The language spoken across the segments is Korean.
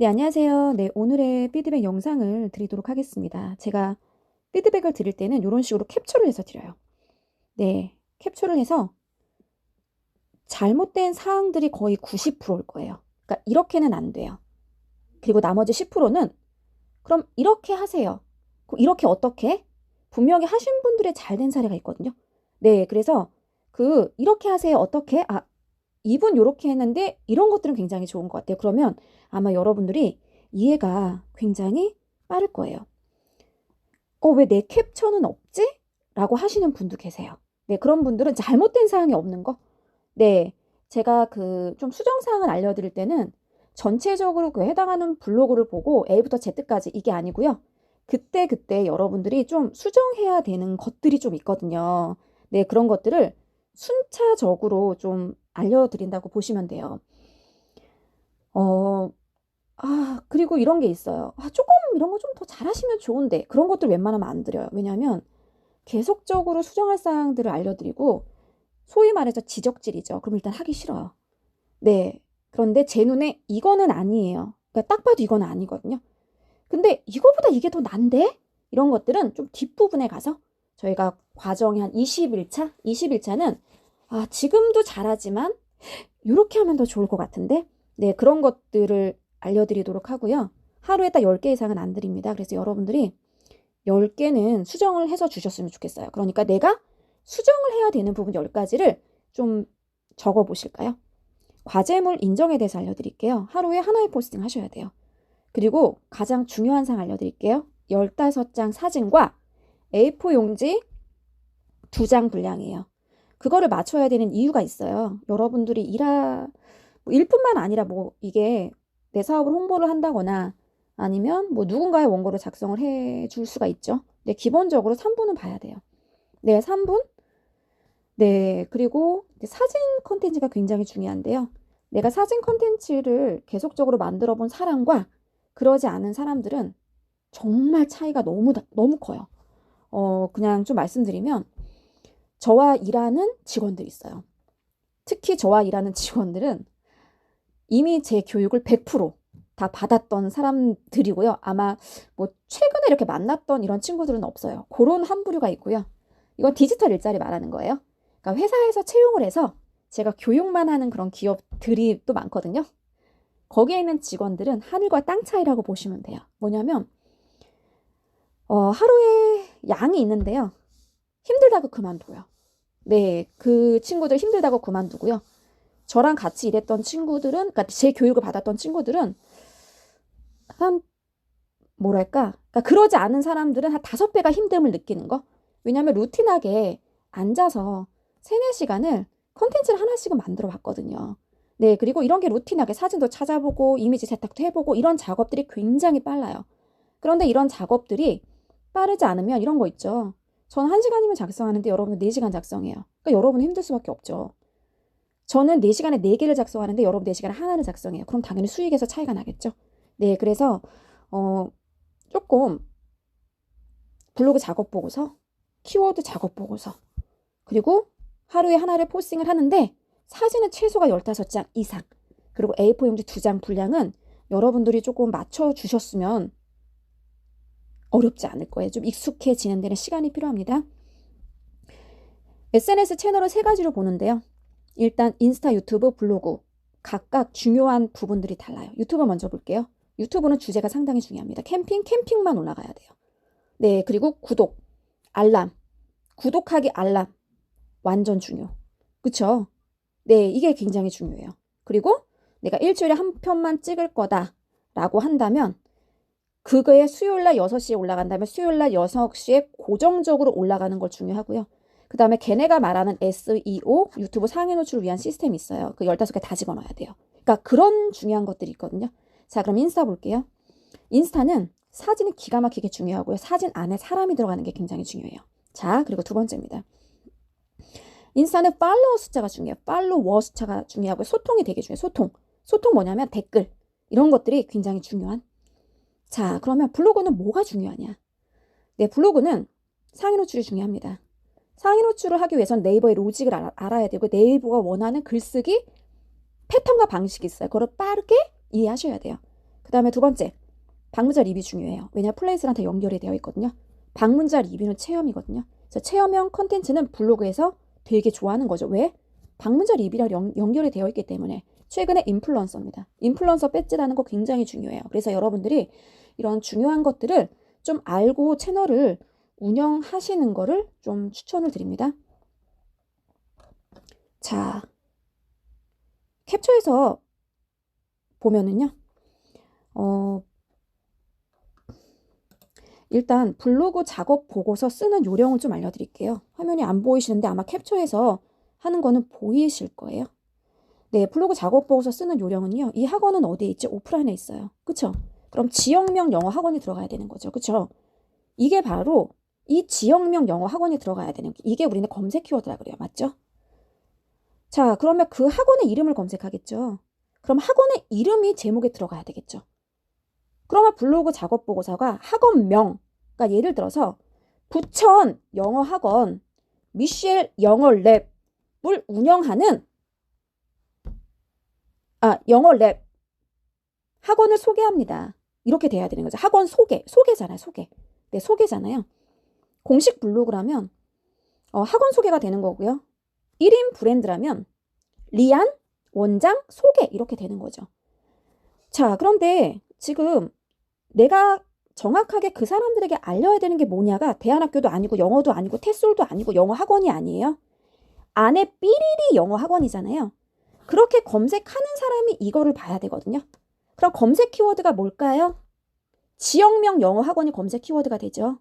네, 안녕하세요. 네, 오늘의 피드백 영상을 드리도록 하겠습니다. 제가 피드백을 드릴 때는 이런 식으로 캡처를 해서 드려요. 네, 캡처를 해서 잘못된 사항들이 거의 90%일 거예요. 그러니까 이렇게는 안 돼요. 그리고 나머지 10%는 그럼 이렇게 하세요. 그럼 이렇게 어떻게? 분명히 하신 분들의 잘된 사례가 있거든요. 네, 그래서 이렇게 하세요. 어떻게? 아, 이분 이렇게 했는데 이런 것들은 굉장히 좋은 것 같아요. 그러면 아마 여러분들이 이해가 굉장히 빠를 거예요. 왜 내 캡처는 없지? 라고 하시는 분도 계세요. 네, 그런 분들은 잘못된 사항이 없는 거. 네, 제가 좀 수정사항을 알려드릴 때는 전체적으로 해당하는 블로그를 보고 A부터 Z까지 이게 아니고요. 그때 여러분들이 좀 수정해야 되는 것들이 좀 있거든요. 네, 그런 것들을 순차적으로 좀 알려드린다고 보시면 돼요. 어, 그리고 이런 게 있어요. 조금 이런 거 좀 더 잘하시면 좋은데 그런 것들 웬만하면 안 드려요. 왜냐하면 계속적으로 수정할 사항들을 알려드리고 소위 말해서 지적질이죠. 그럼 일단 하기 싫어요. 네. 그런데 제 눈에 이거는 아니에요. 그러니까 딱 봐도 이건 아니거든요. 근데 이거보다 이게 더 난데? 이런 것들은 좀 뒷부분에 가서 저희가 과정이 한 20일차? 20일차는 지금도 잘하지만 이렇게 하면 더 좋을 것 같은데? 네, 그런 것들을 알려드리도록 하고요. 하루에 딱 10개 이상은 안 드립니다. 그래서 여러분들이 10개는 수정을 해서 주셨으면 좋겠어요. 그러니까 내가 수정을 해야 되는 부분 10가지를 좀 적어 보실까요? 과제물 인정에 대해서 알려드릴게요. 하루에 하나의 포스팅 하셔야 돼요. 그리고 가장 중요한 사항 알려드릴게요. 15장 사진과 A4 용지 2장 분량이에요. 그거를 맞춰야 되는 이유가 있어요. 여러분들이 일뿐만 아니라 이게 내 사업을 홍보를 한다거나 아니면 누군가의 원고를 작성을 해 줄 수가 있죠. 네, 기본적으로 3분은 봐야 돼요. 네, 3분. 네, 그리고 사진 컨텐츠가 굉장히 중요한데요. 내가 사진 컨텐츠를 계속적으로 만들어 본 사람과 그러지 않은 사람들은 정말 차이가 너무 커요. 그냥 좀 말씀드리면 저와 일하는 직원들이 있어요. 특히 저와 일하는 직원들은 이미 제 교육을 100%다 받았던 사람들이고요. 아마 최근에 이렇게 만났던 이런 친구들은 없어요. 그런 한 부류가 있고요. 이건 디지털 일자리 말하는 거예요. 그러니까 회사에서 채용을 해서 제가 교육만 하는 그런 기업들이 또 많거든요. 거기에 있는 직원들은 하늘과 땅 차이라고 보시면 돼요. 뭐냐면 하루에 양이 있는데요. 힘들다고 그만둬요. 네, 그 친구들 힘들다고 그만두고요. 저랑 같이 일했던 친구들은, 그러니까 제 교육을 받았던 친구들은 한 그러니까 그러지 않은 사람들은 한 5배가 힘듦을 느끼는 거. 왜냐하면 루틴하게 앉아서 3-4시간을 컨텐츠를 하나씩은 만들어 봤거든요. 네, 그리고 이런 게 루틴하게 사진도 찾아보고 이미지 세탁도 해보고 이런 작업들이 굉장히 빨라요. 그런데 이런 작업들이 빠르지 않으면 이런 거 있죠. 저는 1시간이면 작성하는데 여러분은 4시간 작성해요. 그러니까 여러분은 힘들 수밖에 없죠. 저는 4시간에 4개를 작성하는데 여러분 4시간에 하나를 작성해요. 그럼 당연히 수익에서 차이가 나겠죠. 네, 그래서 어, 조금 블로그 작업 보고서, 키워드 작업 보고서, 그리고 하루에 하나를 포스팅을 하는데 사진은 최소가 15장 이상, 그리고 A4 용지 2장 분량은 여러분들이 조금 맞춰주셨으면 어렵지 않을 거예요. 좀 익숙해지는 데는 시간이 필요합니다. SNS 채널을 3가지로 보는데요. 일단 인스타, 유튜브, 블로그 각각 중요한 부분들이 달라요. 유튜브 먼저 볼게요. 유튜브는 주제가 상당히 중요합니다. 캠핑만 올라가야 돼요. 네, 그리고 구독, 알람, 구독하기 알람 완전 중요. 그쵸? 네, 이게 굉장히 중요해요. 그리고 내가 일주일에 한 편만 찍을 거다라고 한다면 그거에 수요일날 6시에 올라간다면 수요일날 6시에 고정적으로 올라가는 걸 중요하고요. 그 다음에 걔네가 말하는 SEO, 유튜브 상위 노출을 위한 시스템이 있어요. 그 15개 다 집어넣어야 돼요. 그러니까 그런 중요한 것들이 있거든요. 자, 그럼 인스타 볼게요. 인스타는 사진이 기가 막히게 중요하고요. 사진 안에 사람이 들어가는 게 굉장히 중요해요. 자, 그리고 2번째입니다. 인스타는 팔로워 숫자가 중요해요. 팔로워 숫자가 중요하고요. 소통이 되게 중요해요. 소통 뭐냐면 댓글. 이런 것들이 굉장히 중요한. 자, 그러면 블로그는 뭐가 중요하냐? 네, 블로그는 상위 노출이 중요합니다. 상위 노출을 하기 위해서는 네이버의 로직을 알아야 되고 네이버가 원하는 글쓰기 패턴과 방식이 있어요. 그걸 빠르게 이해하셔야 돼요. 그 그 다음에 두 번째, 방문자 리뷰 중요해요. 왜냐 플레이스랑 연결이 되어 있거든요. 방문자 리뷰는 체험이거든요. 그래서 체험형 컨텐츠는 블로그에서 되게 좋아하는 거죠. 왜? 방문자 리뷰랑 연결이 되어 있기 때문에. 최근에 인플루언서입니다. 인플루언서 배지라는 거 굉장히 중요해요. 그래서 여러분들이 이런 중요한 것들을 좀 알고 채널을 운영하시는 거를 좀 추천을 드립니다. 자, 캡처해서 보면은요. 일단 블로그 작업 보고서 쓰는 요령을 좀 알려드릴게요. 화면이 안 보이시는데 아마 캡처해서 하는 거는 보이실 거예요. 네, 블로그 작업 보고서 쓰는 요령은요. 이 학원은 어디에 있지? 오프라인에 있어요. 그쵸? 그럼 지역명 영어 학원이 들어가야 되는 거죠. 그쵸? 이게 바로 이 지역명 영어 학원이 들어가야 되는 이게 우리는 검색 키워드라 그래요. 맞죠? 자, 그러면 그 학원의 이름을 검색하겠죠. 그럼 학원의 이름이 제목에 들어가야 되겠죠. 그러면 블로그 작업 보고서가 학원명, 그러니까 예를 들어서 부천 영어 학원 미셸 영어 랩을 운영하는 영어 랩 학원을 소개합니다. 이렇게 돼야 되는 거죠. 학원 소개잖아요. 소개. 네, 소개잖아요. 공식 블로그라면 학원 소개가 되는 거고요. 1인 브랜드라면 리안 원장 소개 이렇게 되는 거죠. 자, 그런데 지금 내가 정확하게 그 사람들에게 알려야 되는 게 뭐냐가 대안학교도 아니고 영어도 아니고 테솔도 아니고 영어 학원이 아니에요. 안에 삐리리 영어 학원이잖아요. 그렇게 검색하는 사람이 이거를 봐야 되거든요. 그럼 검색 키워드가 뭘까요? 지역명 영어 학원이 검색 키워드가 되죠.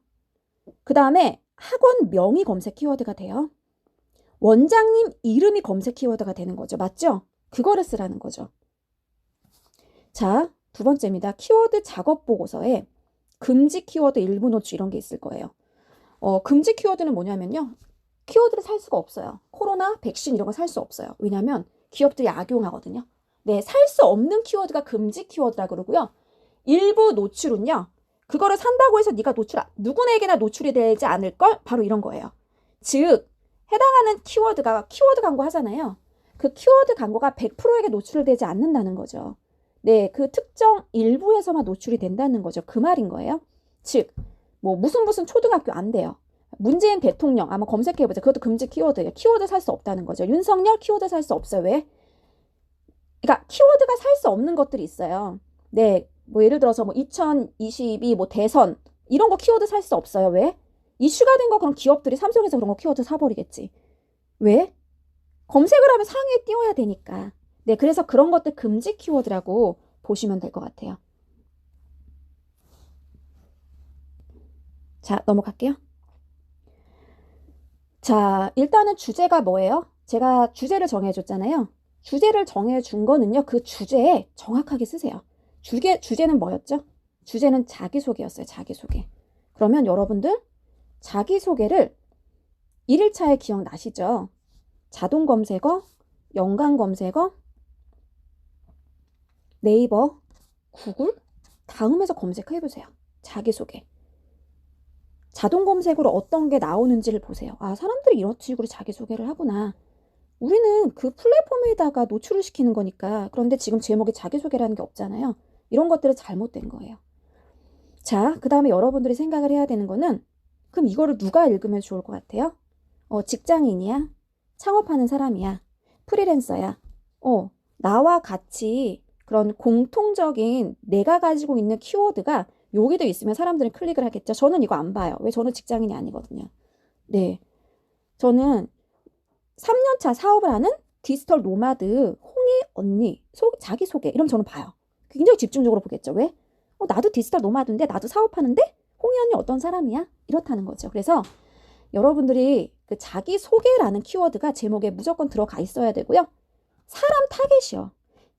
그 다음에 학원명이 검색 키워드가 돼요. 원장님 이름이 검색 키워드가 되는 거죠. 맞죠? 그거를 쓰라는 거죠. 자, 두 번째입니다. 키워드 작업 보고서에 금지 키워드 일부 노출 이런 게 있을 거예요. 금지 키워드는 뭐냐면요. 키워드를 살 수가 없어요. 코로나, 백신 이런 거 살 수 없어요. 왜냐하면 기업들이 악용하거든요. 네, 살 수 없는 키워드가 금지 키워드라 그러고요. 일부 노출은요. 그거를 산다고 해서 네가 누구에게나 노출이 되지 않을 걸 바로 이런 거예요. 즉 해당하는 키워드가 키워드 광고 하잖아요. 그 키워드 광고가 100%에게 노출되지 않는다는 거죠. 네, 그 특정 일부에서만 노출이 된다는 거죠. 그 말인 거예요. 즉, 뭐 무슨 초등학교 안 돼요. 문재인 대통령 한번 검색해보자. 그것도 금지 키워드예요. 키워드 살 수 없다는 거죠. 윤석열 키워드 살 수 없어요. 왜? 그러니까 키워드가 살 수 없는 것들이 있어요. 네, 뭐 예를 들어서 뭐 2022 뭐 대선 이런 거 키워드 살 수 없어요. 왜? 이슈가 된 거 그럼 기업들이 삼성에서 그런 거 키워드 사버리겠지. 왜? 검색을 하면 상위에 띄워야 되니까. 네, 그래서 그런 것들 금지 키워드라고 보시면 될 것 같아요. 자, 넘어갈게요. 자, 일단은 주제가 뭐예요? 제가 주제를 정해줬잖아요. 주제를 정해준 거는요, 그 주제에 정확하게 쓰세요. 주제는 뭐였죠? 주제는 자기소개였어요, 자기소개. 그러면 여러분들 자기소개를 1일차에 기억나시죠? 자동 검색어, 연관 검색어, 네이버, 구글 다음에서 검색해보세요. 자기소개. 자동 검색으로 어떤 게 나오는지를 보세요. 아, 사람들이 이런 식으로 자기소개를 하구나. 우리는 그 플랫폼에다가 노출을 시키는 거니까. 그런데 지금 제목에 자기소개라는 게 없잖아요. 이런 것들은 잘못된 거예요. 자, 그 다음에 여러분들이 생각을 해야 되는 거는 그럼 이거를 누가 읽으면 좋을 것 같아요? 직장인이야? 창업하는 사람이야? 프리랜서야? 나와 같이 그런 공통적인 내가 가지고 있는 키워드가 여기도 있으면 사람들은 클릭을 하겠죠. 저는 이거 안 봐요. 왜? 저는 직장인이 아니거든요. 네. 저는 3년차 사업을 하는 디지털 노마드 홍희 언니 자기소개 이러면 저는 봐요. 굉장히 집중적으로 보겠죠. 왜? 나도 디지털 노마드인데 나도 사업하는데 홍희 언니 어떤 사람이야? 이렇다는 거죠. 그래서 여러분들이 그 자기소개라는 키워드가 제목에 무조건 들어가 있어야 되고요. 사람 타겟이요.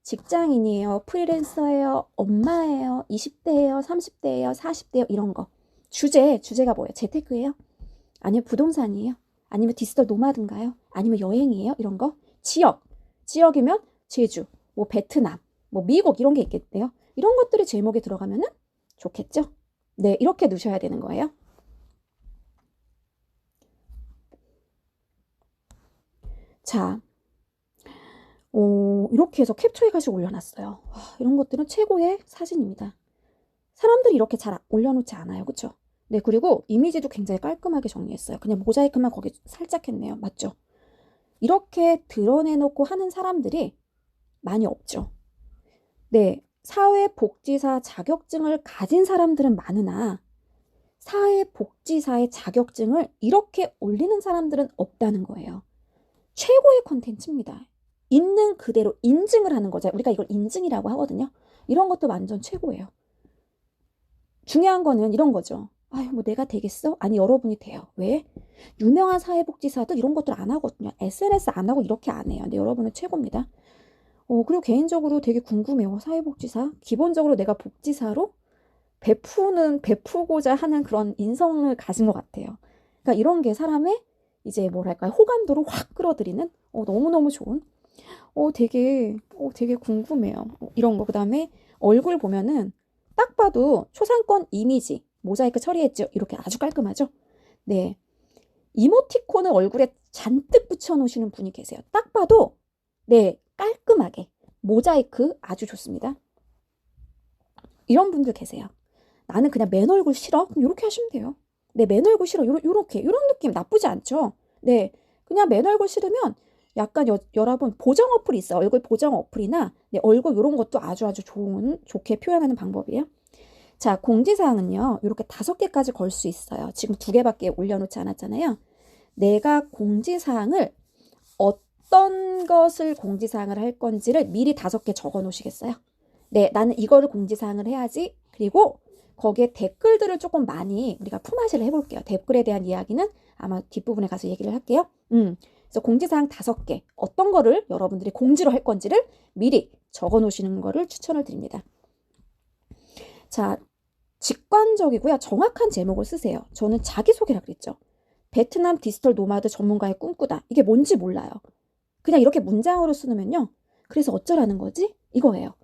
직장인이에요, 프리랜서예요, 엄마예요, 20대예요, 30대예요, 40대예요 이런 거. 주제가 뭐예요? 재테크예요? 아니면 부동산이에요? 아니면 디지털 노마드인가요? 아니면 여행이에요? 이런 거. 지역이면 제주, 뭐 베트남, 뭐 미국 이런 게 있겠네요. 이런 것들이 제목에 들어가면은 좋겠죠? 네, 이렇게 넣으셔야 되는 거예요. 자, 이렇게 해서 캡처해가지고 올려놨어요. 와, 이런 것들은 최고의 사진입니다. 사람들이 이렇게 잘 올려놓지 않아요. 그쵸? 네, 그리고 이미지도 굉장히 깔끔하게 정리했어요. 그냥 모자이크만 거기 살짝 했네요. 맞죠? 이렇게 드러내놓고 하는 사람들이 많이 없죠. 네, 사회복지사 자격증을 가진 사람들은 많으나 사회복지사의 자격증을 이렇게 올리는 사람들은 없다는 거예요. 최고의 콘텐츠입니다. 있는 그대로 인증을 하는 거죠. 우리가 이걸 인증이라고 하거든요. 이런 것도 완전 최고예요. 중요한 거는 이런 거죠. 아유, 뭐 내가 되겠어? 아니, 여러분이 돼요. 왜? 유명한 사회복지사도 이런 것들 안 하거든요. SNS 안 하고 이렇게 안 해요. 근데 여러분은 최고입니다. 그리고 개인적으로 되게 궁금해요. 사회복지사. 기본적으로 내가 복지사로 베푸고자 하는 그런 인성을 가진 것 같아요. 그러니까 이런 게 사람의 이제 뭐랄까요? 호감도를 확 끌어들이는 너무너무 좋은 되게 궁금해요. 이런 거. 그다음에 얼굴 보면은 딱 봐도 초상권 이미지 모자이크 처리했죠. 이렇게 아주 깔끔하죠. 네. 이모티콘을 얼굴에 잔뜩 붙여놓으시는 분이 계세요. 딱 봐도 네, 깔끔하게 모자이크 아주 좋습니다. 이런 분들 계세요. 나는 그냥 맨 얼굴 싫어? 그럼 이렇게 하시면 돼요. 네, 맨 얼굴 싫어. 요렇게 이런 느낌 나쁘지 않죠? 네, 그냥 맨 얼굴 싫으면 약간 여러분 보정 어플이 있어요. 얼굴 보정 어플이나 네, 얼굴 이런 것도 아주 좋게 표현하는 방법이에요. 자, 공지사항은요. 이렇게 5개까지 걸 수 있어요. 지금 2개밖에 올려놓지 않았잖아요. 내가 공지사항을 어떤 것을 공지사항을 할 건지를 미리 5개 적어 놓으시겠어요? 네, 나는 이거를 공지사항을 해야지. 그리고 거기에 댓글들을 조금 많이 우리가 품앗이를 해볼게요. 댓글에 대한 이야기는 아마 뒷부분에 가서 얘기를 할게요. 그래서 공지사항 5개, 어떤 거를 여러분들이 공지로 할 건지를 미리 적어 놓으시는 거를 추천을 드립니다. 자, 직관적이고요. 정확한 제목을 쓰세요. 저는 자기소개라 그랬죠. 베트남 디지털 노마드 전문가의 꿈꾸다. 이게 뭔지 몰라요. 그냥 이렇게 문장으로 쓰면요. 그래서 어쩌라는 거지? 이거예요.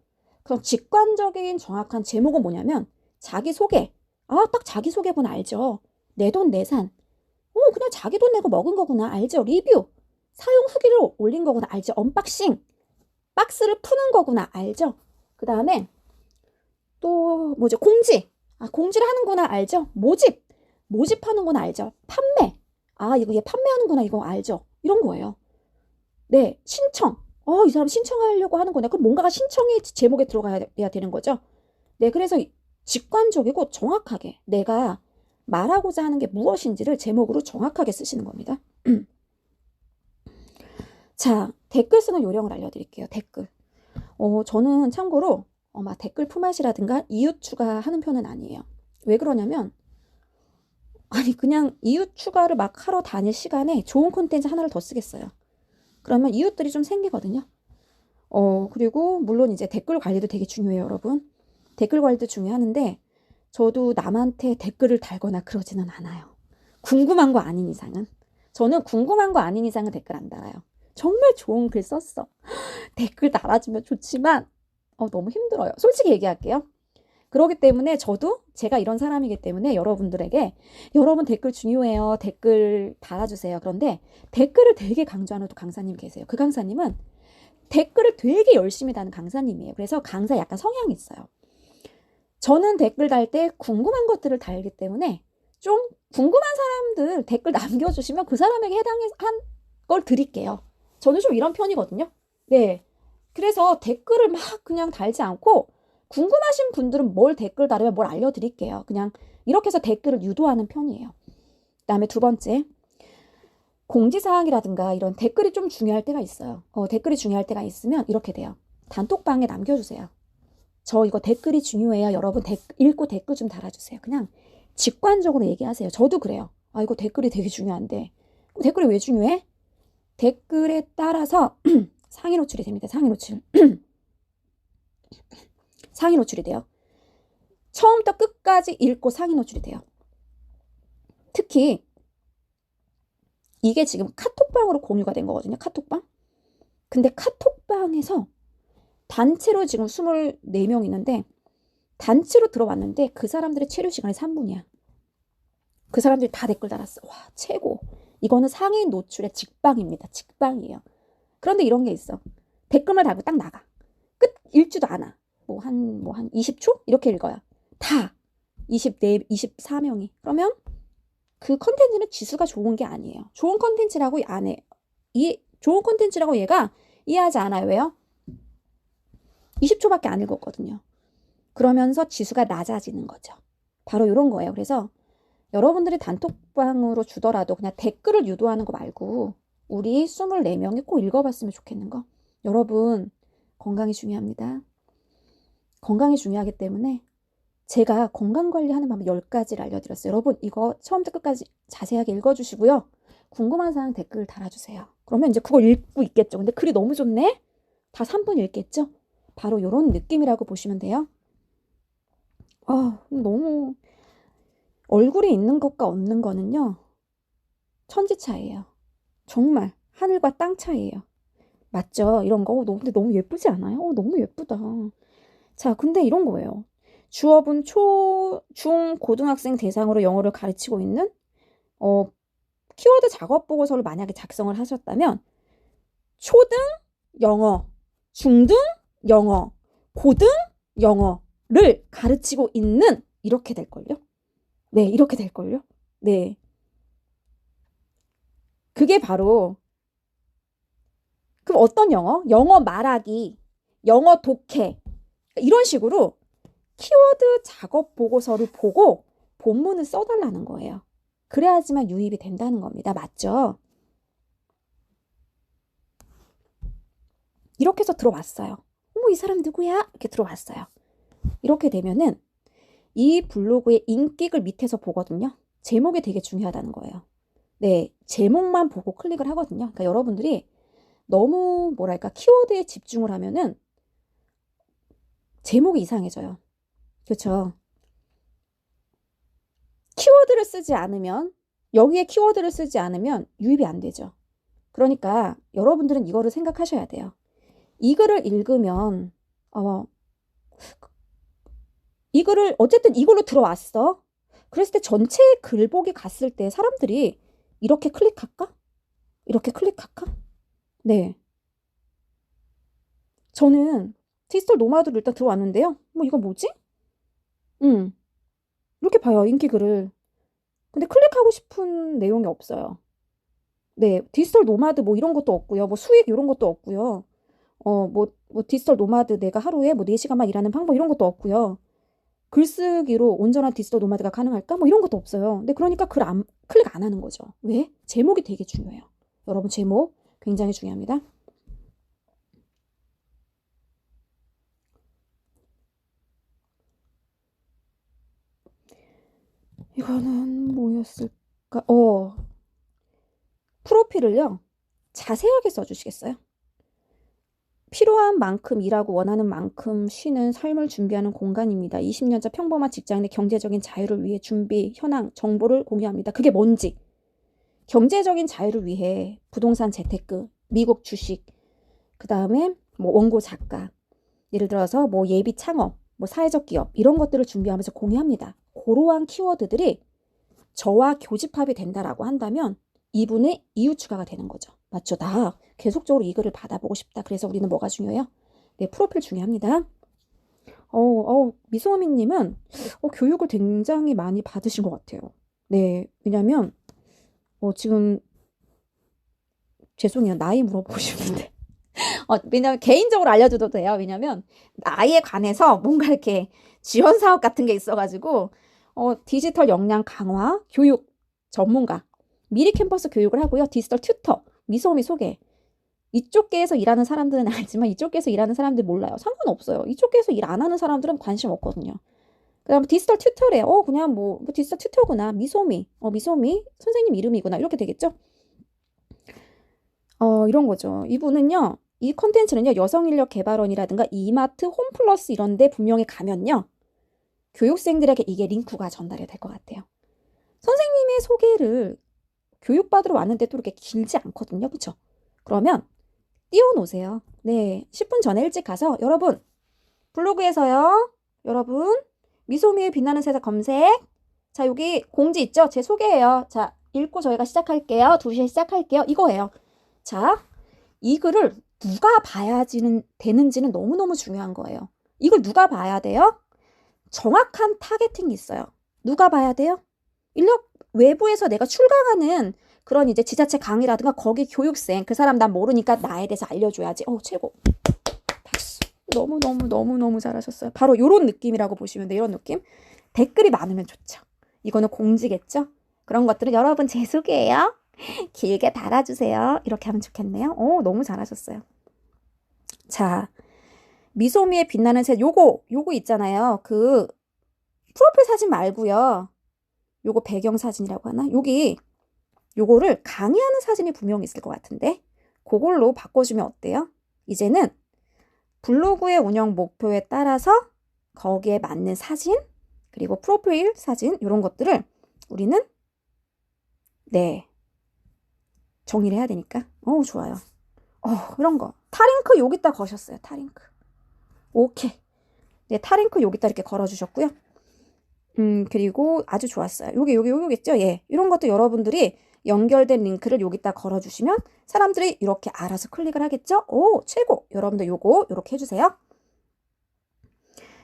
그럼 직관적인 정확한 제목은 뭐냐면 자기소개. 딱 자기소개구나 알죠. 내 돈 내산. 그냥 자기 돈 내고 먹은 거구나 알죠. 리뷰. 사용 후기를 올린 거구나 알죠. 언박싱. 박스를 푸는 거구나 알죠. 그 다음에 또 뭐죠? 공지. 공지를 하는구나 알죠. 모집하는구나 알죠. 판매. 이거 얘 판매하는구나 이거 알죠. 이런 거예요. 네, 신청. 이 사람 신청하려고 하는구나. 그럼 뭔가가 신청이 제목에 들어가야 되는 거죠. 네, 그래서 직관적이고 정확하게 내가 말하고자 하는 게 무엇인지를 제목으로 정확하게 쓰시는 겁니다. 자, 댓글 쓰는 요령을 알려드릴게요. 댓글. 저는 참고로 막 댓글 품앗이라든가 이웃 추가하는 편은 아니에요. 왜 그러냐면 그냥 이웃 추가를 막 하러 다닐 시간에 좋은 콘텐츠 하나를 더 쓰겠어요. 그러면 이웃들이 좀 생기거든요. 그리고 물론 이제 댓글 관리도 되게 중요해요, 여러분. 댓글 관리도 중요하는데 저도 남한테 댓글을 달거나 그러지는 않아요. 궁금한 거 아닌 이상은. 저는 궁금한 거 아닌 이상은 댓글 안 달아요. 정말 좋은 글 썼어. 댓글 달아주면 좋지만 너무 힘들어요. 솔직히 얘기할게요. 그렇기 때문에 저도 제가 이런 사람이기 때문에 여러분들에게 여러분 댓글 중요해요. 댓글 달아주세요. 그런데 댓글을 되게 강조하는 또 강사님 계세요. 그 강사님은 댓글을 되게 열심히 다는 강사님이에요. 그래서 강사 약간 성향이 있어요. 저는 댓글 달 때 궁금한 것들을 달기 때문에 좀 궁금한 사람들 댓글 남겨주시면 그 사람에게 해당한 걸 드릴게요. 저는 좀 이런 편이거든요. 네. 그래서 댓글을 막 그냥 달지 않고 궁금하신 분들은 뭘 댓글 달으면 뭘 알려드릴게요. 그냥 이렇게 해서 댓글을 유도하는 편이에요. 그 다음에 2번째. 공지사항이라든가 이런 댓글이 좀 중요할 때가 있어요. 댓글이 중요할 때가 있으면 이렇게 돼요. 단톡방에 남겨주세요. 저 이거 댓글이 중요해요. 여러분 읽고 댓글 좀 달아주세요. 그냥 직관적으로 얘기하세요. 저도 그래요. 이거 댓글이 되게 중요한데. 댓글이 왜 중요해? 댓글에 따라서 상위 노출이 됩니다. 상위 노출. 상위 노출이 돼요. 처음부터 끝까지 읽고 상위 노출이 돼요. 특히 이게 지금 카톡방으로 공유가 된 거거든요. 카톡방. 근데 카톡방에서 단체로 지금 24명 있는데 단체로 들어왔는데 그 사람들의 체류 시간이 3분이야. 그 사람들이 다 댓글 달았어. 와, 최고. 이거는 상위 노출의 직방입니다. 직방이에요. 그런데 이런 게 있어. 댓글만 달고 딱 나가. 끝 읽지도 않아. 한 20초? 이렇게 읽어요. 다 24명이. 그러면 그 컨텐츠는 지수가 좋은 게 아니에요. 좋은 컨텐츠라고 안 해. 좋은 컨텐츠라고 얘가 이해하지 않아요. 왜요? 20초밖에 안 읽었거든요. 그러면서 지수가 낮아지는 거죠. 바로 이런 거예요. 그래서 여러분들이 단톡방으로 주더라도 그냥 댓글을 유도하는 거 말고 우리 24명이 꼭 읽어봤으면 좋겠는 거. 여러분, 건강이 중요합니다. 건강이 중요하기 때문에 제가 건강관리하는 방법 10가지를 알려드렸어요. 여러분, 이거 처음부터 끝까지 자세하게 읽어주시고요. 궁금한 사항 댓글 달아주세요. 그러면 이제 그걸 읽고 있겠죠. 근데 글이 너무 좋네? 다 3분 읽겠죠? 바로 이런 느낌이라고 보시면 돼요. 너무 얼굴이 있는 것과 없는 거는요. 천지 차이예요. 정말 하늘과 땅 차이예요. 맞죠? 이런 거. 근데 너무 예쁘지 않아요? 너무 예쁘다. 자, 근데 이런 거예요. 주어분 중, 고등학생 대상으로 영어를 가르치고 있는 키워드 작업 보고서를 만약에 작성을 하셨다면 초등 영어, 중등 영어, 고등 영어를 가르치고 있는 이렇게 될걸요? 네, 이렇게 될걸요? 네. 그게 바로 그럼 어떤 영어? 영어 말하기, 영어 독해 이런 식으로 키워드 작업 보고서를 보고 본문을 써달라는 거예요. 그래야지만 유입이 된다는 겁니다. 맞죠? 이렇게 해서 들어왔어요. 어머, 이 사람 누구야? 이렇게 들어왔어요. 이렇게 되면은 이 블로그의 인기글 밑에서 보거든요. 제목이 되게 중요하다는 거예요. 네, 제목만 보고 클릭을 하거든요. 그러니까 여러분들이 너무 뭐랄까 키워드에 집중을 하면은 제목이 이상해져요. 그렇죠? 키워드를 쓰지 않으면 여기에 키워드를 쓰지 않으면 유입이 안 되죠. 그러니까 여러분들은 이거를 생각하셔야 돼요. 이 글을 읽으면 이 글을 어쨌든 이걸로 들어왔어. 그랬을 때 전체 글보기 갔을 때 사람들이 이렇게 클릭할까? 이렇게 클릭할까? 네. 저는 디지털 노마드로 일단 들어왔는데요. 이거 뭐지? 이렇게 봐요. 인기 글을. 근데 클릭하고 싶은 내용이 없어요. 네. 디지털 노마드 이런 것도 없고요. 수익 이런 것도 없고요. 디지털 노마드 내가 하루에 4시간만 일하는 방법 이런 것도 없고요. 글쓰기로 온전한 디지털 노마드가 가능할까? 이런 것도 없어요. 근데 그러니까 클릭 안 하는 거죠. 왜? 제목이 되게 중요해요. 여러분 제목 굉장히 중요합니다. 이거는 뭐였을까? 프로필을요. 자세하게 써주시겠어요? 필요한 만큼 일하고 원하는 만큼 쉬는 삶을 준비하는 공간입니다. 20년차 평범한 직장 내 경제적인 자유를 위해 준비, 현황, 정보를 공유합니다. 그게 뭔지. 경제적인 자유를 위해 부동산 재테크, 미국 주식, 그 다음에 원고 작가, 예를 들어서 예비 창업, 사회적 기업 이런 것들을 준비하면서 공유합니다. 그러한 키워드들이 저와 교집합이 된다라고 한다면 이분의 이유 추가가 되는 거죠. 맞죠? 나 계속적으로 이 글을 받아보고 싶다. 그래서 우리는 뭐가 중요해요? 네, 프로필 중요합니다. 미소미님은 교육을 굉장히 많이 받으신 것 같아요. 네, 왜냐면 지금 죄송해요. 나이 물어보고 싶은데 왜냐면 개인적으로 알려줘도 돼요. 왜냐면 나이에 관해서 뭔가 이렇게 지원 사업 같은 게 있어가지고 디지털 역량 강화 교육 전문가 미리 캠퍼스 교육을 하고요. 디지털 튜터 미소미 소개. 이쪽 계에서 일하는 사람들은 알지만 이쪽 계에서 일하는 사람들 몰라요. 상관없어요. 이쪽 계에서 일 안 하는 사람들은 관심 없거든요. 그다음 디지털 튜터래요. 그냥 디지털 튜터구나. 미소미 선생님 이름이구나. 이렇게 되겠죠? 이런 거죠. 이분은요. 이 컨텐츠는요. 여성인력 개발원이라든가 이마트, 홈플러스 이런 데 분명히 가면요. 교육생들에게 이게 링크가 전달이 될 것 같아요. 선생님의 소개를 교육받으러 왔는데 또 이렇게 길지 않거든요. 그쵸? 그러면 띄워놓으세요. 네, 10분 전에 일찍 가서 여러분 블로그에서요. 여러분 미소미의 빛나는 세상 검색. 자, 여기 공지 있죠? 제 소개예요. 자, 읽고 저희가 시작할게요. 2시에 시작할게요. 이거예요. 자, 이 글을 누가 되는지는 너무너무 중요한 거예요. 이걸 누가 봐야 돼요? 정확한 타겟팅이 있어요. 누가 봐야 돼요? 인력 외부에서 내가 출강하는 그런 이제 지자체 강의라든가 거기 교육생, 그 사람 난 모르니까 나에 대해서 알려줘야지. 최고. 박수. 너무 잘하셨어요. 바로 이런 느낌이라고 보시면 돼요. 이런 느낌. 댓글이 많으면 좋죠. 이거는 공지겠죠? 그런 것들은 여러분 제 소개예요. 길게 달아주세요. 이렇게 하면 좋겠네요. 너무 잘하셨어요. 자, 미소미의 빛나는 새 요거 있잖아요. 그 프로필 사진 말고요. 요거 배경 사진이라고 하나? 요거를 강의하는 사진이 분명히 있을 것 같은데 그걸로 바꿔주면 어때요? 이제는 블로그의 운영 목표에 따라서 거기에 맞는 사진 그리고 프로필 사진 이런 것들을 우리는 정의를 해야 되니까 좋아요. 이런 거 타링크 여기다 거셨어요. 타링크 오케이. 네, 타링크 여기다 이렇게 걸어주셨고요. 그리고 아주 좋았어요. 요거겠죠? 예. 이런 것도 여러분들이 연결된 링크를 여기다 걸어주시면 사람들이 이렇게 알아서 클릭을 하겠죠? 최고! 여러분들 요렇게 해주세요.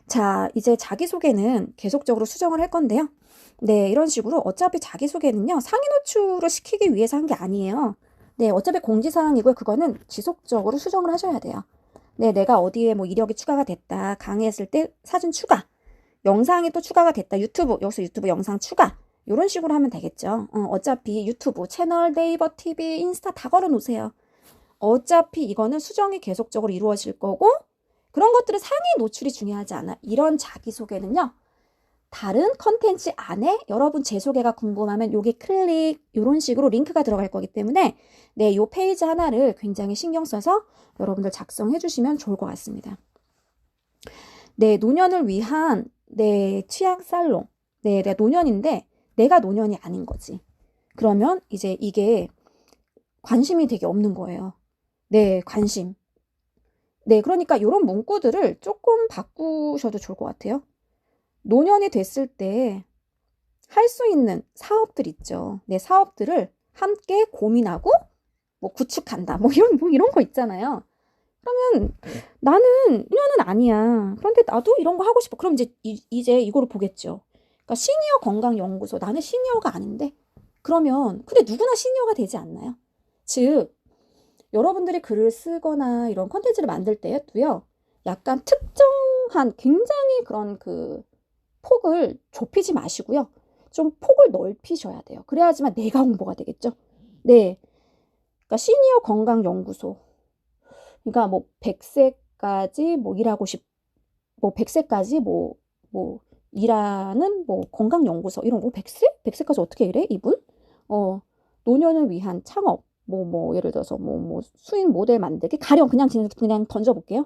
자, 이제 자기소개는 계속적으로 수정을 할 건데요. 네, 이런 식으로 어차피 자기소개는요, 상위 노출을 시키기 위해서 한 게 아니에요. 네, 어차피 공지사항이고요. 그거는 지속적으로 수정을 하셔야 돼요. 네, 내가 어디에 뭐 이력이 추가가 됐다. 강의했을 때 사진 추가. 영상이 또 추가가 됐다. 여기서 유튜브 영상 추가. 이런 식으로 하면 되겠죠. 어차피 유튜브, 채널, 네이버 TV, 인스타 다 걸어놓으세요. 어차피 이거는 수정이 계속적으로 이루어질 거고 그런 것들은 상위 노출이 중요하지 않아. 이런 자기소개는요. 다른 컨텐츠 안에 여러분 제 소개가 궁금하면 여기 클릭 이런 식으로 링크가 들어갈 거기 때문에 네, 요 페이지 하나를 굉장히 신경 써서 여러분들 작성해 주시면 좋을 것 같습니다. 네, 노년을 위한 취향 살롱. 네, 내가 노년인데 내가 노년이 아닌 거지. 그러면 이제 이게 관심이 되게 없는 거예요. 네, 관심. 네, 그러니까 이런 문구들을 조금 바꾸셔도 좋을 것 같아요. 노년이 됐을 때 할 수 있는 사업들 있죠. 네, 사업들을 함께 고민하고 뭐 구축한다. 뭐 이런 거 있잖아요. 그러면 나는 노년은 아니야. 그런데 나도 이런 거 하고 싶어. 그럼 이제 이거를 보겠죠. 그러니까 시니어 건강연구소. 나는 시니어가 아닌데. 그러면 근데 누구나 시니어가 되지 않나요? 즉 여러분들이 글을 쓰거나 이런 컨텐츠를 만들 때도요. 약간 특정한 굉장히 그런 그 폭을 좁히지 마시고요. 좀 폭을 넓히셔야 돼요. 그래야지만 내가 홍보가 되겠죠. 네. 그러니까 시니어 건강연구소. 그러니까 뭐 100세까지 뭐 일하고 뭐 100세까지 뭐 일하는 뭐 건강연구소 이런 거 100세까지 어떻게 일해? 이분? 노년을 위한 창업 뭐 예를 들어서 뭐 수익 모델 만들기 가령 그냥 던져볼게요.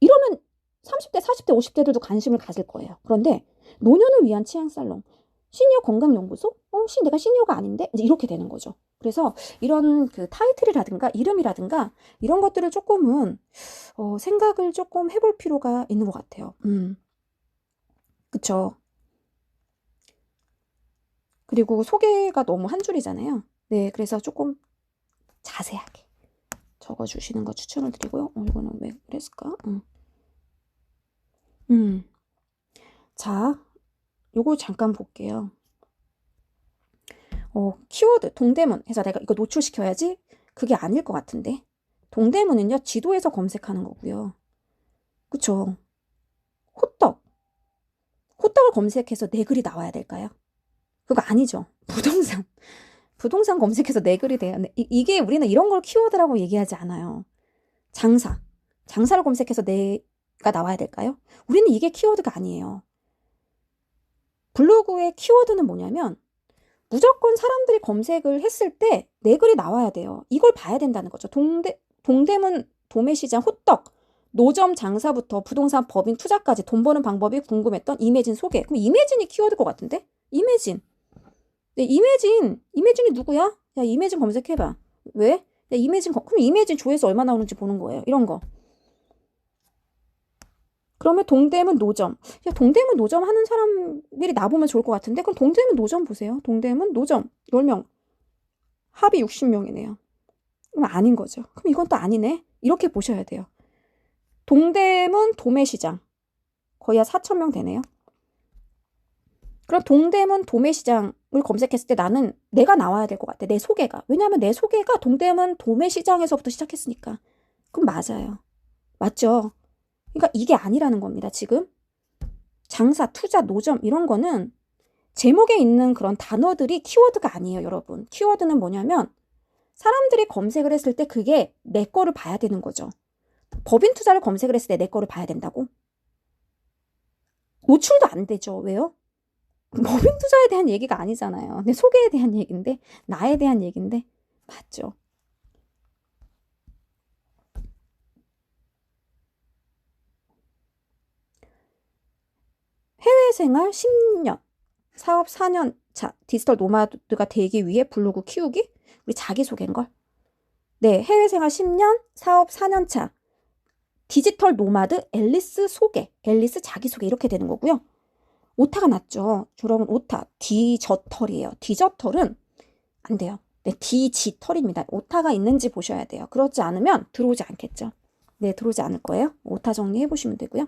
이러면 30대, 40대, 50대들도 관심을 가질 거예요. 그런데 노년을 위한 취향 살롱, 시니어 건강연구소? 내가 시니어가 아닌데? 이제 이렇게 되는 거죠. 그래서 이런 그 타이틀이라든가 이름이라든가 이런 것들을 조금은 생각을 조금 해볼 필요가 있는 것 같아요. 그쵸. 그리고 소개가 너무 한 줄이잖아요. 네, 그래서 조금 자세하게 적어주시는 거 추천을 드리고요. 이거는 왜 그랬을까? 자, 요거 잠깐 볼게요. 키워드 동대문 해서 내가 이거 노출시켜야지? 그게 아닐 것 같은데. 동대문은요, 지도에서 검색하는 거고요. 그쵸? 호떡을 검색해서 내 글이 나와야 될까요? 그거 아니죠. 부동산 검색해서 내 글이 돼야 돼. 이게 우리는 이런 걸 키워드라고 얘기하지 않아요. 장사를 검색해서 내가 나와야 될까요? 우리는 이게 키워드가 아니에요. 블로그의 키워드는 뭐냐면 무조건 사람들이 검색을 했을 때 내 글이 나와야 돼요. 이걸 봐야 된다는 거죠. 동대문 도매시장 호떡 노점 장사부터 부동산 법인 투자까지 돈 버는 방법이 궁금했던 이매진 소개. 그럼 이매진이 키워드일 것 같은데? 이매진. 네, 이매진이 누구야? 야, 이매진 검색해봐. 왜? 야, 그럼 이매진 조회수 얼마 나오는지 보는 거예요. 이런 거. 그러면 동대문 노점. 야, 동대문 노점 하는 사람들이 나보면 좋을 것 같은데? 그럼 동대문 노점 보세요. 동대문 노점 10명. 합이 60명이네요. 그럼 아닌 거죠. 그럼 이건 또 아니네. 이렇게 보셔야 돼요. 동대문 도매시장. 거의 한 4,000명 되네요. 그럼 동대문 도매시장을 검색했을 때 나는 내가 나와야 될 것 같아. 내 소개가. 왜냐하면 내 소개가 동대문 도매시장에서부터 시작했으니까. 그럼 맞아요. 맞죠? 그러니까 이게 아니라는 겁니다. 지금. 장사, 투자, 노점 이런 거는 제목에 있는 그런 단어들이 키워드가 아니에요, 여러분. 키워드는 뭐냐면 사람들이 검색을 했을 때 그게 내 거를 봐야 되는 거죠. 법인 투자를 검색을 했을 때 내 거를 봐야 된다고? 노출도 안 되죠. 왜요? 법인 투자에 대한 얘기가 아니잖아요. 내 소개에 대한 얘기인데, 나에 대한 얘기인데, 맞죠? 해외 생활 10년, 사업 4년 차, 디지털 노마드가 되기 위해 블로그 키우기? 우리 자기소개인걸? 네, 해외 생활 10년, 사업 4년 차, 디지털 노마드, 앨리스 소개, 앨리스 자기소개 이렇게 되는 거고요. 오타가 났죠. 여러분 오타, 디저털이에요. 디저털은 안 돼요. 네, 디지털입니다. 오타가 있는지 보셔야 돼요. 그렇지 않으면 들어오지 않겠죠. 네, 들어오지 않을 거예요. 오타 정리해 보시면 되고요.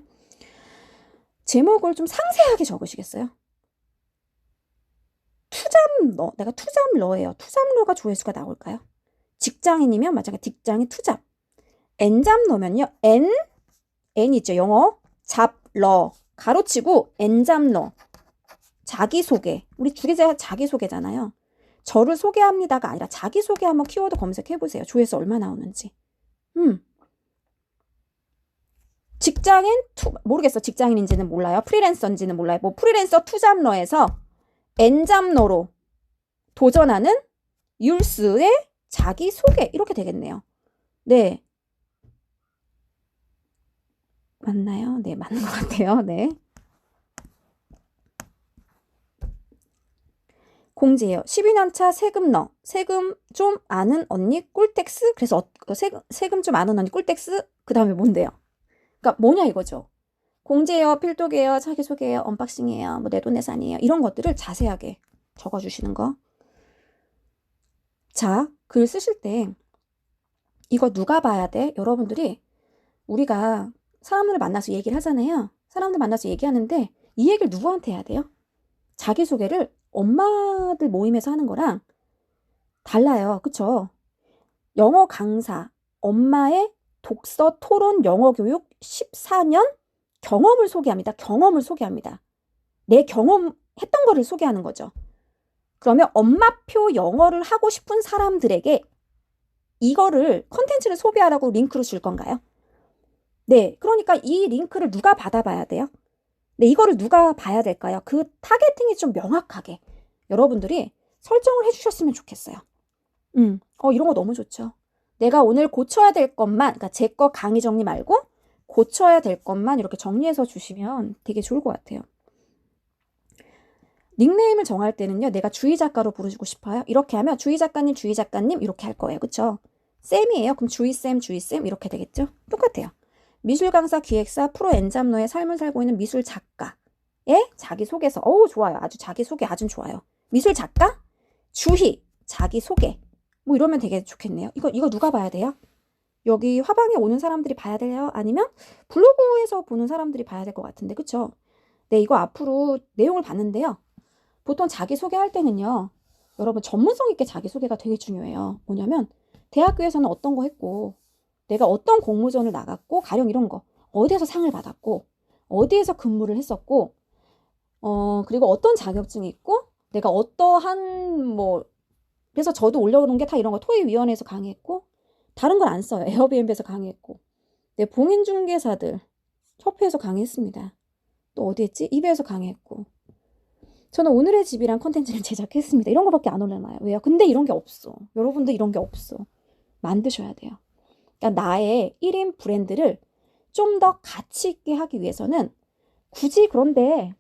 제목을 좀 상세하게 적으시겠어요? 투잡러, 내가 투잡러예요. 투잡러가 조회수가 나올까요? 직장인이면 마찬가지 직장인 투잡. N잡러면요. N 있죠. 영어. 잡러. 가로치고 N잡러. 자기소개. 우리 두 개가 자기소개잖아요. 저를 소개합니다가 아니라 자기소개 한번 키워드 검색해보세요. 조회수 얼마 나오는지. 직장인 모르겠어. 직장인인지는 몰라요. 프리랜서인지는 몰라요. 뭐 프리랜서 투잡러에서 N잡러로 도전하는 율스의 자기소개 이렇게 되겠네요. 네. 맞나요? 네, 맞는 것 같아요. 네. 공지예요. 12년차 세금러. 세금 좀 아는 언니 꿀텍스. 그래서 세금 좀 아는 언니 꿀텍스. 그 다음에 뭔데요? 그러니까 뭐냐 이거죠. 공지예요. 필독이에요. 자기소개예요. 언박싱이에요. 뭐 내돈내산이에요. 이런 것들을 자세하게 적어주시는 거. 자, 글 쓰실 때 이거 누가 봐야 돼? 여러분들이 우리가 사람들을 만나서 얘기를 하잖아요. 사람들 만나서 얘기하는데 이 얘기를 누구한테 해야 돼요? 자기소개를 엄마들 모임에서 하는 거랑 달라요. 그쵸? 영어 강사, 엄마의 독서 토론 영어 교육 14년 경험을 소개합니다. 경험을 소개합니다. 내 경험했던 거를 소개하는 거죠. 그러면 엄마표 영어를 하고 싶은 사람들에게 이거를 컨텐츠를 소비하라고 링크로 줄 건가요? 네, 그러니까 이 링크를 누가 받아봐야 돼요? 네, 이거를 누가 봐야 될까요? 그 타겟팅이 좀 명확하게 여러분들이 설정을 해주셨으면 좋겠어요. 이런 거 너무 좋죠. 내가 오늘 고쳐야 될 것만, 그러니까 제 거 강의 정리 말고 고쳐야 될 것만 이렇게 정리해서 주시면 되게 좋을 것 같아요. 닉네임을 정할 때는요, 내가 주희 작가로 부르고 싶어요. 이렇게 하면 주희 작가님, 주희 작가님 이렇게 할 거예요. 그쵸? 쌤이에요. 그럼 주희쌤, 주희쌤 이렇게 되겠죠? 똑같아요. 미술 강사, 기획사, 프로 엔잡러의 삶을 살고 있는 미술 작가의 자기소개서. 좋아요. 아주 자기소개 아주 좋아요. 미술 작가, 주희, 자기소개. 뭐 이러면 되게 좋겠네요. 이거 누가 봐야 돼요? 여기 화방에 오는 사람들이 봐야 돼요? 아니면 블로그에서 보는 사람들이 봐야 될 것 같은데, 그쵸? 네, 이거 앞으로 내용을 봤는데요. 보통 자기소개할 때는요, 여러분 전문성 있게 자기소개가 되게 중요해요. 뭐냐면 대학교에서는 어떤 거 했고, 내가 어떤 공모전을 나갔고, 가령 이런 거, 어디에서 상을 받았고, 어디에서 근무를 했었고, 그리고 어떤 자격증이 있고, 내가 어떠한 그래서 저도 올려놓은 게 다 이런 거 토의위원회에서 강의했고, 다른 걸 안 써요. 에어비앤비에서 강의했고, 네, 봉인중개사들 협회에서 강의했습니다. 또 어디 했지? 이베에서 강의했고, 저는 오늘의 집이란 컨텐츠를 제작했습니다. 이런 거밖에 안 올려놔요. 왜요? 근데 이런 게 없어. 여러분들 이런 게 없어. 만드셔야 돼요. 그러니까 나의 1인 브랜드를 좀 더 가치 있게 하기 위해서는 굳이 그런데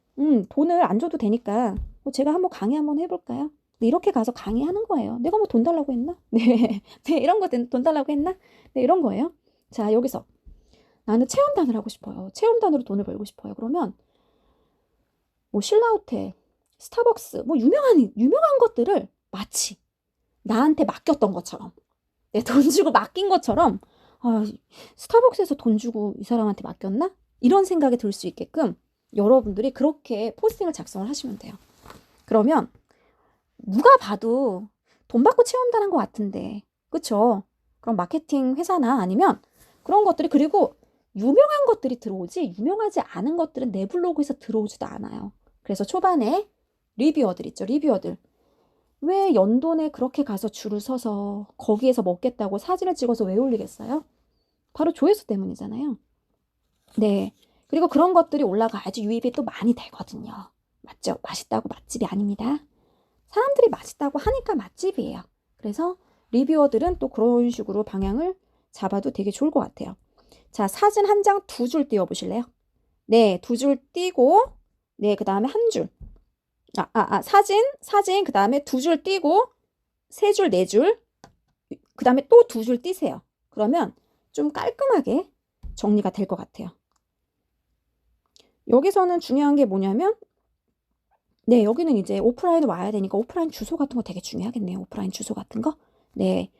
돈을 안 줘도 되니까 제가 한번 강의 한번 해볼까요? 이렇게 가서 강의하는 거예요. 내가 뭐 돈 달라고 했나? 네, 네 이런 거 돈 달라고 했나? 네, 이런 거예요. 자, 여기서 나는 체험단을 하고 싶어요. 체험단으로 돈을 벌고 싶어요. 그러면 신라호텔, 스타벅스, 유명한 것들을 마치 나한테 맡겼던 것처럼 네, 돈 주고 맡긴 것처럼 아, 스타벅스에서 돈 주고 이 사람한테 맡겼나? 이런 생각이 들 수 있게끔 여러분들이 그렇게 포스팅을 작성을 하시면 돼요. 그러면 누가 봐도 돈 받고 체험단한 것 같은데, 그쵸? 그럼 마케팅 회사나 아니면 그런 것들이, 그리고 유명한 것들이 들어오지 유명하지 않은 것들은 내 블로그에서 들어오지도 않아요. 그래서 초반에 리뷰어들 있죠, 리뷰어들. 왜 연돈에 그렇게 가서 줄을 서서 거기에서 먹겠다고 사진을 찍어서 왜 올리겠어요? 바로 조회수 때문이잖아요. 네. 그리고 그런 것들이 올라가야지 유입이 또 많이 되거든요. 맞죠? 맛있다고 맛집이 아닙니다. 사람들이 맛있다고 하니까 맛집이에요. 그래서 리뷰어들은 또 그런 식으로 방향을 잡아도 되게 좋을 것 같아요. 자, 사진 한 장 두 줄 띄워보실래요? 네, 두 줄 띄고, 네, 그 다음에 한 줄. 사진, 그 다음에 두 줄 띄고, 세 줄, 네 줄, 그 다음에 또 두 줄 띄세요. 그러면 좀 깔끔하게 정리가 될 것 같아요. 여기서는 중요한 게 뭐냐면, 네, 여기는 이제 오프라인 와야 되니까 오프라인 주소 같은 거 되게 중요하겠네요. 오프라인 주소 같은 거. 네.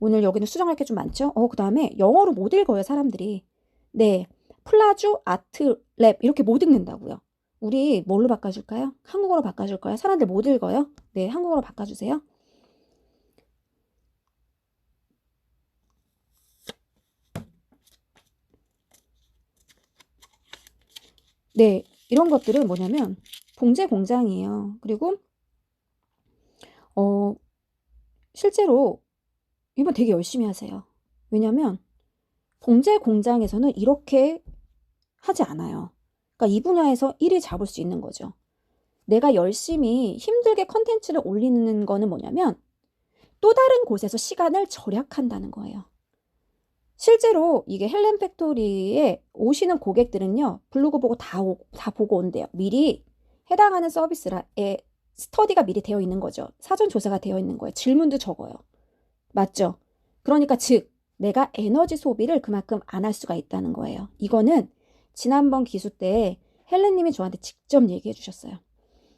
오늘 여기는 수정할 게 좀 많죠? 그 다음에 영어로 못 읽어요, 사람들이. 네. 플라주 아트 랩 이렇게 못 읽는다고요. 우리 뭘로 바꿔줄까요? 한국어로 바꿔줄까요? 사람들 못 읽어요? 네, 한국어로 바꿔주세요. 네, 이런 것들은 뭐냐면 봉제 공장이에요. 그리고 실제로 이번 되게 열심히 하세요. 왜냐면 봉제 공장에서는 이렇게 하지 않아요. 그러니까 이 분야에서 1위 잡을 수 있는 거죠. 내가 열심히 힘들게 컨텐츠를 올리는 거는 뭐냐면 또 다른 곳에서 시간을 절약한다는 거예요. 실제로 이게 헬렌 팩토리에 오시는 고객들은요, 블로그 보고 다 보고 온대요. 미리 해당하는 서비스에 스터디가 미리 되어 있는 거죠. 사전 조사가 되어 있는 거예요. 질문도 적어요. 맞죠? 그러니까 즉 내가 에너지 소비를 그만큼 안 할 수가 있다는 거예요. 이거는 지난번 기수 때 헬렌님이 저한테 직접 얘기해 주셨어요.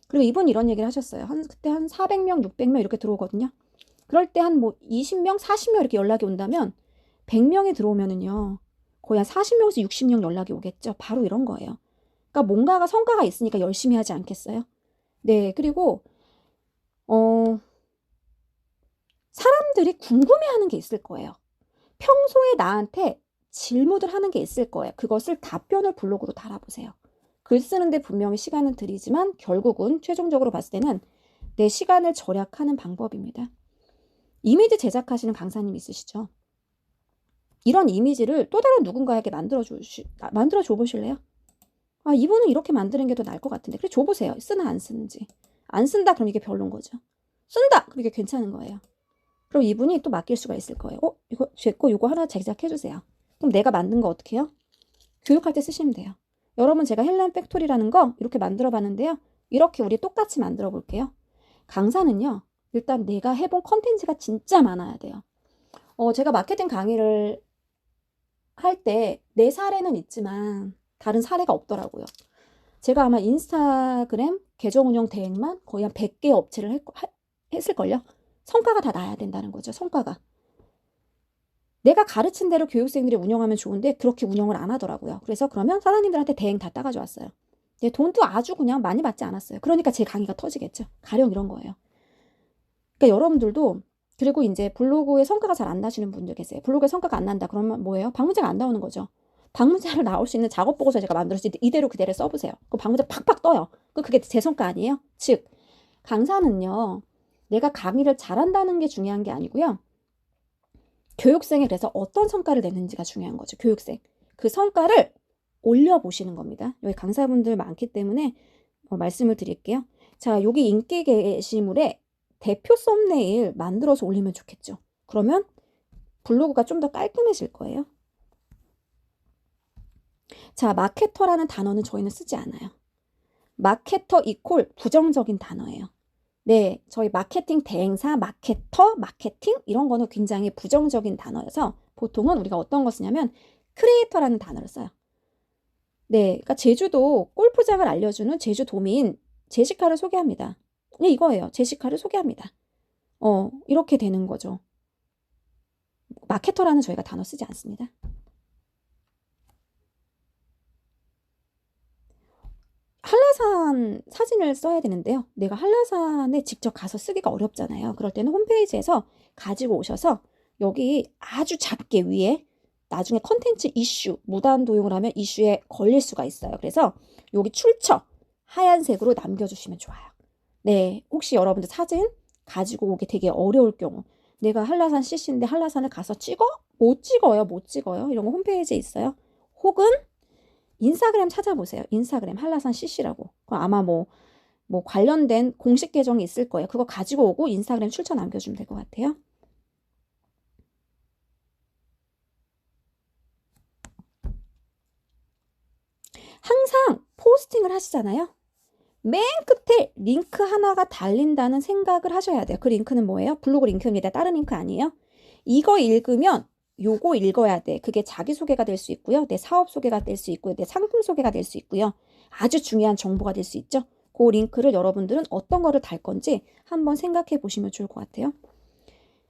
그리고 이분 이런 얘기를 하셨어요. 그때 한 400명, 600명 이렇게 들어오거든요. 그럴 때 한 뭐 20명, 40명 이렇게 연락이 온다면 100명이 들어오면은요. 거의 한 40명에서 60명 연락이 오겠죠. 바로 이런 거예요. 그러니까 뭔가가 성과가 있으니까 열심히 하지 않겠어요? 네, 그리고 사람들이 궁금해하는 게 있을 거예요. 평소에 나한테 질문을 하는 게 있을 거예요. 그것을 답변을 블로그로 달아보세요. 글 쓰는데 분명히 시간은 들이지만 결국은 최종적으로 봤을 때는 내 시간을 절약하는 방법입니다. 이미지 제작하시는 강사님 있으시죠? 이런 이미지를 또 다른 누군가에게 만들어줘 보실래요? 아, 이분은 이렇게 만드는 게 더 나을 것 같은데. 그래, 줘보세요. 쓰나 안 쓰는지. 안 쓴다? 그럼 이게 별론 거죠. 쓴다! 그럼 이게 괜찮은 거예요. 그럼 이분이 또 맡길 수가 있을 거예요. 이거 제 거 이거 하나 제작해주세요. 그럼 내가 만든 거 어떻게 해요? 교육할 때 쓰시면 돼요. 여러분, 제가 헬렌 팩토리라는 거 이렇게 만들어 봤는데요. 이렇게 우리 똑같이 만들어 볼게요. 강사는요, 일단 내가 해본 컨텐츠가 진짜 많아야 돼요. 제가 마케팅 강의를 할 때 내 사례는 있지만 다른 사례가 없더라고요. 제가 아마 인스타그램 계정 운영 대행만 거의 한 100개 업체를 했을걸요. 성과가 다 나야 된다는 거죠. 성과가. 내가 가르친 대로 교육생들이 운영하면 좋은데 그렇게 운영을 안 하더라고요. 그래서 그러면 사장님들한테 대행 다 따가져 왔어요. 네, 돈도 아주 그냥 많이 받지 않았어요. 그러니까 제 강의가 터지겠죠. 가령 이런 거예요. 그러니까 여러분들도, 그리고 이제 블로그에 성과가 잘 안 나시는 분들 계세요. 블로그에 성과가 안 난다. 그러면 뭐예요? 방문자가 안 나오는 거죠. 방문자를 나올 수 있는 작업 보고서 제가 만들어서 이대로 그대로 써보세요. 그럼 방문자 팍팍 떠요. 그게 제 성과 아니에요? 즉, 강사는요, 내가 강의를 잘한다는 게 중요한 게 아니고요. 교육생이 그래서 어떤 성과를 내는지가 중요한 거죠. 교육생. 그 성과를 올려보시는 겁니다. 여기 강사분들 많기 때문에 말씀을 드릴게요. 자, 여기 인기 게시물에 대표 썸네일 만들어서 올리면 좋겠죠. 그러면 블로그가 좀 더 깔끔해질 거예요. 자, 마케터라는 단어는 저희는 쓰지 않아요. 마케터 이퀄 부정적인 단어예요. 네, 저희 마케팅 대행사, 마케터, 마케팅 이런 거는 굉장히 부정적인 단어여서 보통은 우리가 어떤 거 쓰냐면 크리에이터라는 단어를 써요. 네, 그러니까 제주도 골프장을 알려주는 제주도민 제시카를 소개합니다. 네, 이거예요. 제시카를 소개합니다. 이렇게 되는 거죠. 마케터라는 저희가 단어 쓰지 않습니다. 한라산 사진을 써야 되는데요. 내가 한라산에 직접 가서 쓰기가 어렵잖아요. 그럴 때는 홈페이지에서 가지고 오셔서 여기 아주 작게 위에 나중에 컨텐츠 이슈, 무단 도용을 하면 이슈에 걸릴 수가 있어요. 그래서 여기 출처 하얀색으로 남겨주시면 좋아요. 네, 혹시 여러분들 사진 가지고 오기 되게 어려울 경우, 내가 한라산 CC인데 한라산을 가서 찍어? 못 찍어요. 이런 거 홈페이지에 있어요. 혹은 인스타그램 찾아보세요. 인스타그램 한라산 CC라고. 아마 뭐 관련된 공식 계정이 있을 거예요. 그거 가지고 오고 인스타그램 출처 남겨주면 될 것 같아요. 항상 포스팅을 하시잖아요. 맨 끝에 링크 하나가 달린다는 생각을 하셔야 돼요. 그 링크는 뭐예요? 블로그 링크입니다. 다른 링크 아니에요? 이거 읽으면 요거 읽어야 돼. 그게 자기소개가 될 수 있고요. 내 사업 소개가 될 수 있고요. 내 상품 소개가 될 수 있고요. 아주 중요한 정보가 될 수 있죠. 그 링크를 여러분들은 어떤 거를 달 건지 한번 생각해 보시면 좋을 것 같아요.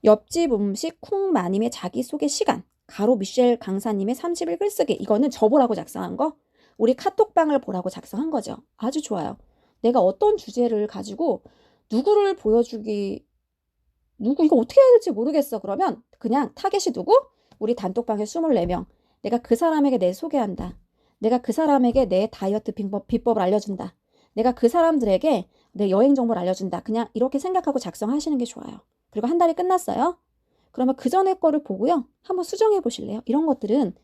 옆집 음식 쿵마님의 자기소개 시간, 가로 미셸 강사님의 30일 글쓰기. 이거는 저보라고 작성한 거, 우리 카톡방을 보라고 작성한 거죠. 아주 좋아요. 내가 어떤 주제를 가지고 누구를 보여주기, 이거 어떻게 해야 될지 모르겠어. 그러면 그냥 타겟이 누구? 우리 단톡방에 24명. 내가 그 사람에게 내 소개한다. 내가 그 사람에게 내 다이어트 비법을 알려준다. 내가 그 사람들에게 내 여행 정보를 알려준다. 그냥 이렇게 생각하고 작성하시는 게 좋아요. 그리고 한 달이 끝났어요. 그러면 그 전에 거를 보고요. 한번 수정해 보실래요? 이런 것들은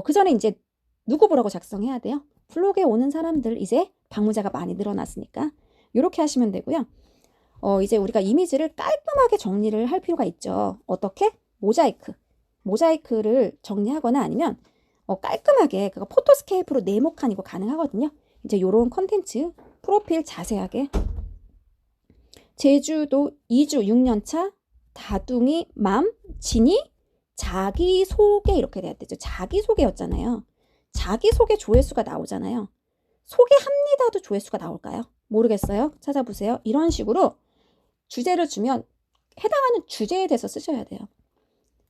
그 전에 이제 누구 보라고 작성해야 돼요? 블로그에 오는 사람들, 이제 방문자가 많이 늘어났으니까 이렇게 하시면 되고요. 이제 우리가 이미지를 깔끔하게 정리를 할 필요가 있죠. 어떻게? 모자이크를 정리하거나 아니면 깔끔하게 그거 포토스케이프로 네모칸 이거 가능하거든요. 이제 이런 컨텐츠 프로필 자세하게 제주도 2주 6년차 다둥이 맘 진이 자기소개 이렇게 돼야 되죠. 자기소개였잖아요. 자기소개 조회수가 나오잖아요. 소개합니다도 조회수가 나올까요? 모르겠어요. 찾아보세요. 이런 식으로 주제를 주면 해당하는 주제에 대해서 쓰셔야 돼요.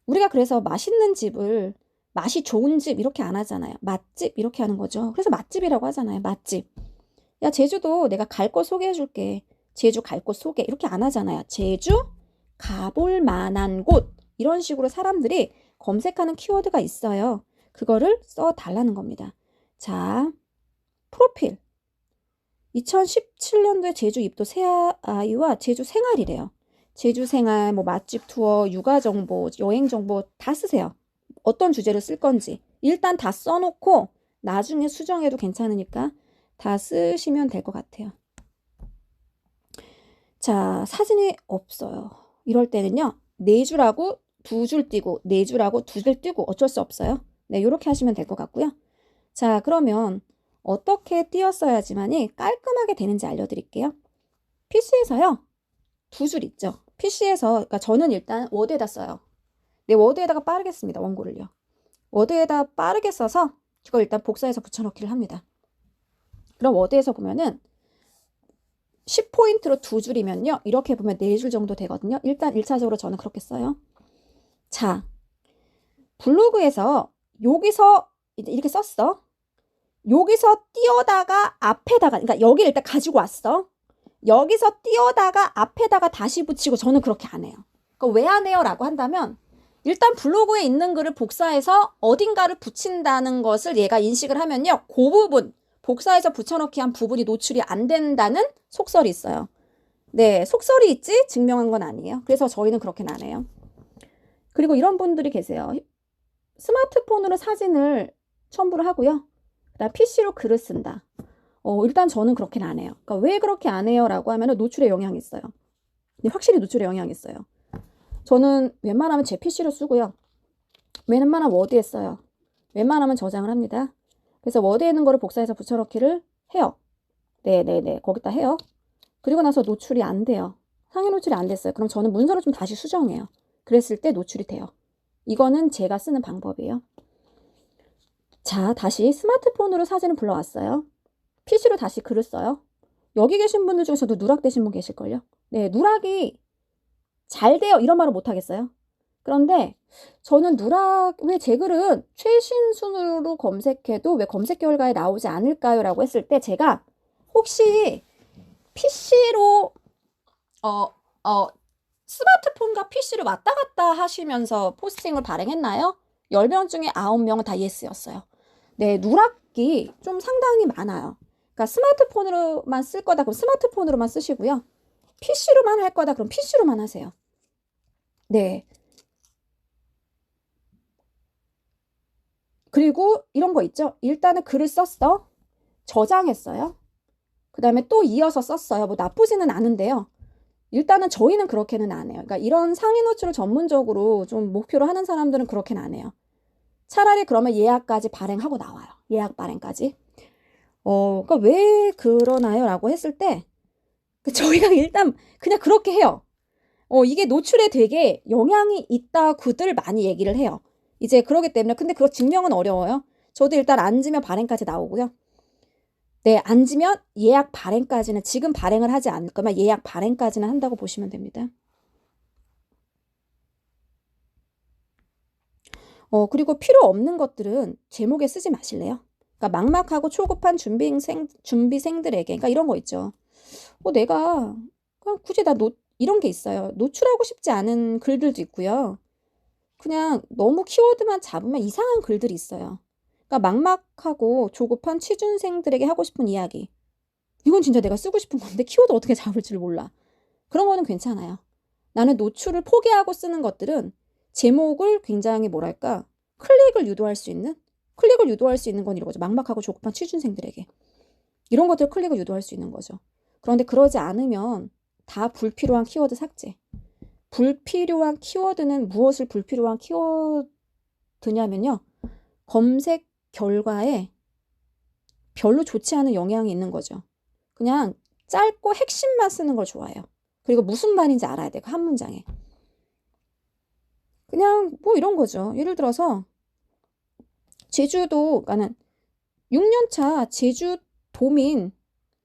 우리가 그래서 맛있는 집을 맛이 좋은 집 이렇게 안 하잖아요. 맛집 이렇게 하는 거죠. 그래서 맛집이라고 하잖아요. 맛집. 야, 제주도 내가 갈 곳 소개해 줄게. 제주 갈 곳 소개 이렇게 안 하잖아요. 제주 가볼 만한 곳 이런 식으로 사람들이 검색하는 키워드가 있어요. 그거를 써달라는 겁니다. 자, 프로필 2017년도에 제주 입도 새아이와 제주 생활이래요. 제주 생활, 뭐 맛집 투어, 육아 정보, 여행 정보 다 쓰세요. 어떤 주제로 쓸 건지 일단 다 써놓고 나중에 수정해도 괜찮으니까 다 쓰시면 될 것 같아요. 자, 사진이 없어요. 이럴 때는요. 4줄하고 2줄 띄고 4줄하고 2줄 띄고 어쩔 수 없어요. 네, 이렇게 하시면 될 것 같고요. 자, 그러면 어떻게 띄었어야지만이 깔끔하게 되는지 알려드릴게요. PC에서요. 2줄 있죠. PC에서 그러니까 저는 일단 워드에다 써요. 네, 워드에다가 빠르게 씁니다. 원고를요. 워드에다 빠르게 써서 이걸 일단 복사해서 붙여넣기를 합니다. 그럼 워드에서 보면은 10포인트로 2줄이면요. 이렇게 보면 4줄 정도 되거든요. 일단 1차적으로 저는 그렇게 써요. 자, 블로그에서 여기서 이렇게 썼어. 여기서 띄어다가 앞에다가, 그러니까 여기를 일단 가지고 왔어. 여기서 띄어다가 앞에다가 다시 붙이고 저는 그렇게 안 해요. 그러니까 왜 안 해요? 라고 한다면 일단 블로그에 있는 글을 복사해서 어딘가를 붙인다는 것을 얘가 인식을 하면요. 그 부분, 복사해서 붙여넣기 한 부분이 노출이 안 된다는 속설이 있어요. 네, 속설이 있지 증명한 건 아니에요. 그래서 저희는 그렇게는 안 해요. 그리고 이런 분들이 계세요. 스마트폰으로 사진을 첨부를 하고요. 그다음 PC로 글을 쓴다. 일단 저는 그렇게는 안 해요. 그러니까 왜 그렇게 안 해요? 라고 하면 노출에 영향이 있어요. 근데 확실히 노출에 영향이 있어요. 저는 웬만하면 제 PC로 쓰고요. 웬만하면 워드에 써요. 웬만하면 저장을 합니다. 그래서 워드에 있는 거를 복사해서 붙여넣기를 해요. 네네네. 거기다 해요. 그리고 나서 노출이 안 돼요. 상위 노출이 안 됐어요. 그럼 저는 문서를 좀 다시 수정해요. 그랬을 때 노출이 돼요. 이거는 제가 쓰는 방법이에요. 자, 다시 스마트폰으로 사진을 불러왔어요. PC로 다시 글을 써요. 여기 계신 분들 중에서도 누락되신 분 계실걸요? 네, 누락이 잘 돼요. 이런 말은 못하겠어요. 그런데 저는 왜 제 글은 최신 순으로 검색해도 왜 검색 결과에 나오지 않을까요? 라고 했을 때 제가 혹시 PC로 스마트폰과 PC를 왔다 갔다 하시면서 포스팅을 발행했나요? 10명 중에 9명은 다 예스였어요. 네, 누락이 좀 상당히 많아요. 그러니까 스마트폰으로만 쓸 거다 그럼 스마트폰으로만 쓰시고요. PC로만 할 거다 그럼 PC로만 하세요. 네. 그리고 이런 거 있죠. 일단은 글을 썼어. 저장했어요. 그 다음에 또 이어서 썼어요. 뭐 나쁘지는 않은데요. 일단은 저희는 그렇게는 안 해요. 그러니까 이런 상위 노출을 전문적으로 좀 목표로 하는 사람들은 그렇게는 안 해요. 차라리 그러면 예약까지 발행하고 나와요. 예약 발행까지. 그러니까 왜 그러나요? 라고 했을 때 저희가 일단 그냥 그렇게 해요. 이게 노출에 되게 영향이 있다고들 많이 얘기를 해요. 이제 그러기 때문에 근데 그거 증명은 어려워요. 저도 일단 앉으면 발행까지 나오고요. 네, 앉으면 예약 발행까지는 지금 발행을 하지 않을 거면 예약 발행까지는 한다고 보시면 됩니다. 그리고 필요 없는 것들은 제목에 쓰지 마실래요? 그러니까 막막하고 초급한 준비생들에게 그러니까 이런 거 있죠. 내가 그냥 굳이 이런 게 있어요. 노출하고 싶지 않은 글들도 있고요. 그냥 너무 키워드만 잡으면 이상한 글들이 있어요. 그러니까 막막하고 조급한 취준생들에게 하고 싶은 이야기. 이건 진짜 내가 쓰고 싶은 건데 키워드 어떻게 잡을지를 몰라. 그런 거는 괜찮아요. 나는 노출을 포기하고 쓰는 것들은 제목을 굉장히 뭐랄까 클릭을 유도할 수 있는 건 이런 거죠. 막막하고 조급한 취준생들에게. 이런 것들 클릭을 유도할 수 있는 거죠. 그런데 그러지 않으면 다 불필요한 키워드 삭제. 불필요한 키워드는 무엇을 불필요한 키워드냐면요. 검색 결과에 별로 좋지 않은 영향이 있는 거죠. 그냥 짧고 핵심만 쓰는 걸 좋아해요. 그리고 무슨 말인지 알아야 돼요. 한 문장에. 그냥 뭐 이런 거죠. 예를 들어서 제주도가는 6년차 제주도민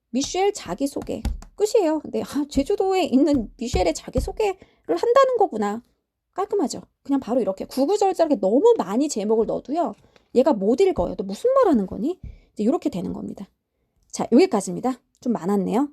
미셸 자기소개 끝이에요. 근데 제주도에 있는 미셸의 자기소개를 한다는 거구나. 깔끔하죠. 그냥 바로 이렇게 구구절절하게 너무 많이 제목을 넣어도요. 얘가 못 읽어요. 너 무슨 말 하는 거니? 이제 이렇게 되는 겁니다. 자, 여기까지입니다. 좀 많았네요.